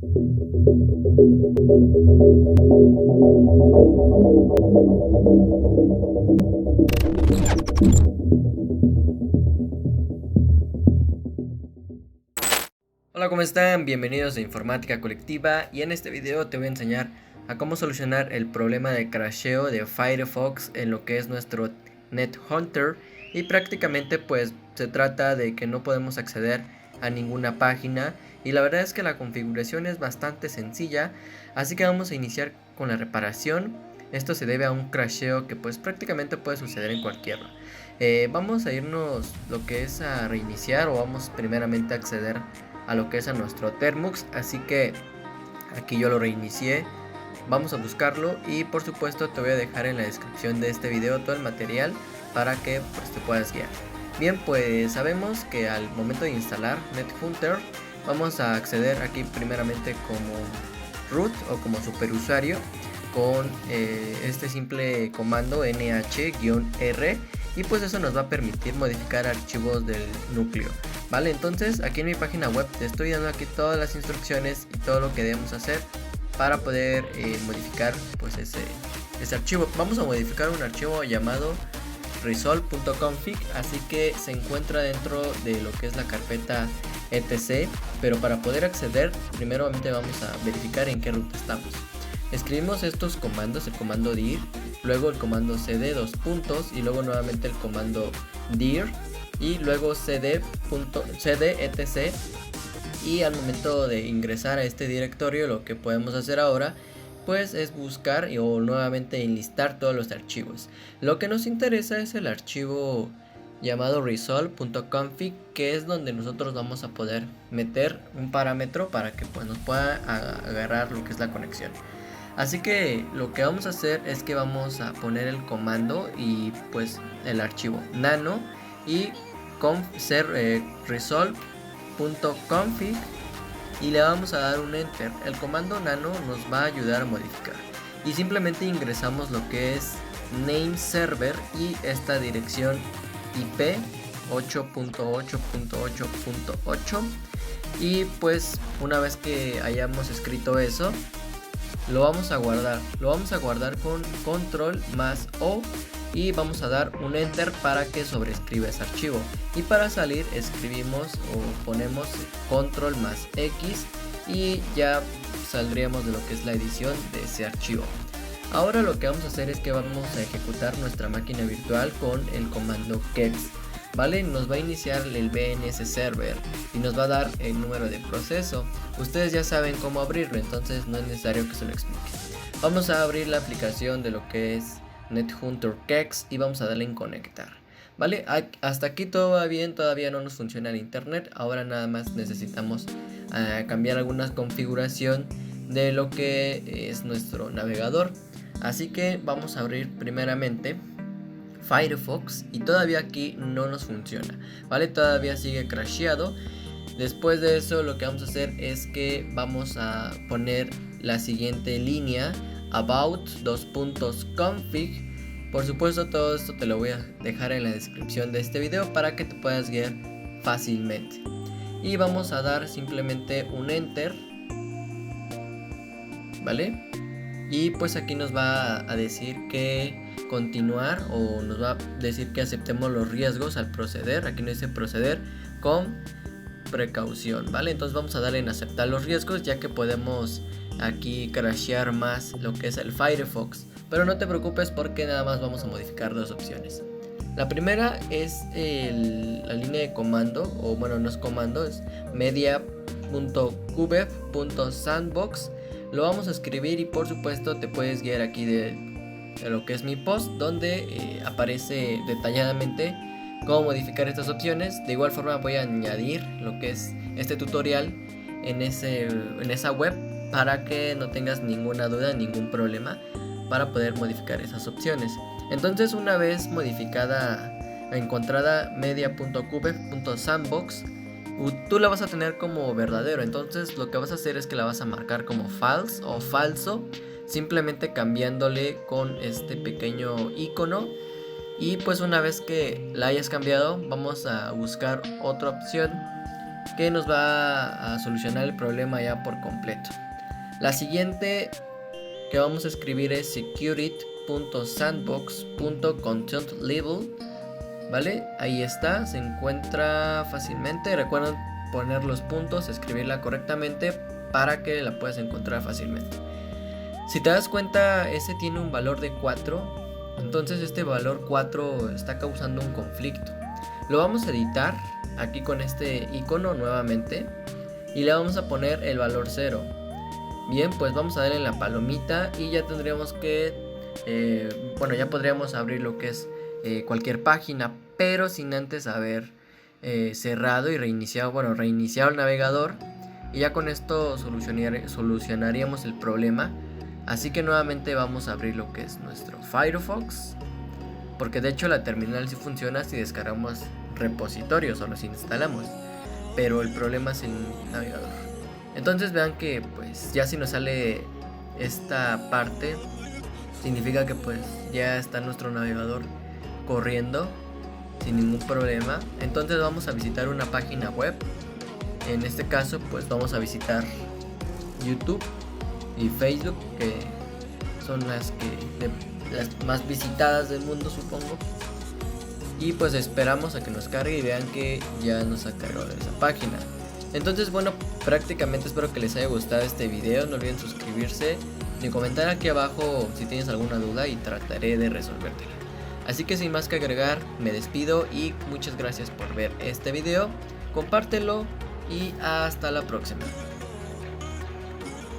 Hola, ¿cómo están? Bienvenidos a Informática Colectiva, y en este video te voy a enseñar a cómo solucionar el problema de crasheo de Firefox en lo que es nuestro NetHunter. Y prácticamente pues se trata de que no podemos acceder a ninguna página, y la verdad es que la configuración es bastante sencilla, así que vamos a iniciar con la reparación. Esto se debe a un crasheo que pues prácticamente puede suceder en cualquiera. Vamos a irnos lo que es a reiniciar, o vamos primeramente a acceder a lo que es a nuestro Termux. Así que aquí yo lo reinicié, vamos a buscarlo, y por supuesto te voy a dejar en la descripción de este video todo el material para que pues te puedas guiar. Bien, pues sabemos que al momento de instalar NetHunter vamos a acceder aquí primeramente como root o como superusuario con este simple comando nh-r, y pues eso nos va a permitir modificar archivos del núcleo. Vale, entonces aquí en mi página web te estoy dando aquí todas las instrucciones y todo lo que debemos hacer para poder modificar pues ese archivo. Vamos a modificar un archivo llamado resolve.config, así que se encuentra dentro de lo que es la carpeta etc, pero para poder acceder primeramente vamos a verificar en qué ruta estamos. Escribimos estos comandos, el comando dir, luego el comando cd dos puntos, y luego nuevamente el comando dir, y luego cd etc. Y al momento de ingresar a este directorio, lo que podemos hacer ahora pues es buscar o nuevamente enlistar todos los archivos. Lo que nos interesa es el archivo llamado resolve.config, que es donde nosotros vamos a poder meter un parámetro para que pues nos pueda agarrar lo que es la conexión. Así que lo que vamos a hacer es que vamos a poner el comando y pues el archivo nano y resolve.config, y le vamos a dar un enter. El comando nano nos va a ayudar a modificar, y simplemente ingresamos lo que es name server y esta dirección IP 8.8.8.8, y pues una vez que hayamos escrito eso lo vamos a guardar con control más O, y vamos a dar un enter para que sobrescriba ese archivo, y para salir escribimos o ponemos control más X, y ya saldríamos de lo que es la edición de ese archivo. Ahora lo que vamos a hacer es que vamos a ejecutar nuestra máquina virtual con el comando kex. Vale, nos va a iniciar el BNS server y nos va a dar el número de proceso. Ustedes ya saben cómo abrirlo, entonces no es necesario que se lo explique. Vamos a abrir la aplicación de lo que es NetHunter kex y vamos a darle en conectar. Vale, hasta aquí todo va bien, todavía no nos funciona el internet. Ahora nada más necesitamos cambiar alguna configuración de lo que es nuestro navegador. Así que vamos a abrir primeramente Firefox, y todavía aquí no nos funciona, vale, todavía sigue crasheado. Después de eso lo que vamos a hacer es que vamos a poner la siguiente línea, about config. Por supuesto todo esto te lo voy a dejar en la descripción de este video para que te puedas guiar fácilmente, y vamos a dar simplemente un enter, vale, y pues aquí nos va a decir que continuar, o nos va a decir que aceptemos los riesgos al proceder. Aquí nos dice proceder con precaución, vale, entonces vamos a darle en aceptar los riesgos, ya que podemos aquí crashear más lo que es el Firefox. Pero no te preocupes, porque nada más vamos a modificar dos opciones. La primera es la línea de comando, o bueno, no es comando, es media.cubeb.sandbox. Lo vamos a escribir, y por supuesto te puedes guiar aquí de lo que es mi post, donde aparece detalladamente cómo modificar estas opciones. De igual forma voy a añadir lo que es este tutorial en esa web, para que no tengas ninguna duda, ningún problema para poder modificar esas opciones. Entonces, una vez encontrada media.cubeb.sandbox, tú la vas a tener como verdadero. Entonces lo que vas a hacer es que la vas a marcar como false o falso, simplemente cambiándole con este pequeño icono. Y pues una vez que la hayas cambiado, vamos a buscar otra opción que nos va a solucionar el problema ya por completo. La siguiente que vamos a escribir es security.sandbox.contentLabel, ¿vale? Ahí está, se encuentra fácilmente. Recuerden poner los puntos, escribirla correctamente para que la puedas encontrar fácilmente. Si te das cuenta, ese tiene un valor de 4, entonces este valor 4 está causando un conflicto. Lo vamos a editar aquí con este icono nuevamente y le vamos a poner el valor 0. Bien, pues vamos a darle en la palomita y ya tendríamos que, ya podríamos abrir lo que es cualquier página, pero sin antes haber cerrado y reiniciado el navegador, y ya con esto solucionaríamos el problema. Así que nuevamente vamos a abrir lo que es nuestro Firefox, porque de hecho la terminal sí funciona si descargamos repositorios o los instalamos, pero el problema es el navegador. Entonces vean que pues ya si nos sale esta parte, significa que pues ya está nuestro navegador corriendo sin ningún problema. Entonces vamos a visitar una página web. En este caso pues vamos a visitar YouTube y Facebook, que son las más visitadas del mundo, supongo. Y pues esperamos a que nos cargue y vean que ya nos ha cargado esa página. Entonces bueno, prácticamente espero que les haya gustado este video. No olviden suscribirse y comentar aquí abajo si tienes alguna duda y trataré de resolvértela. Así que sin más que agregar, me despido y muchas gracias por ver este video. Compártelo y hasta la próxima.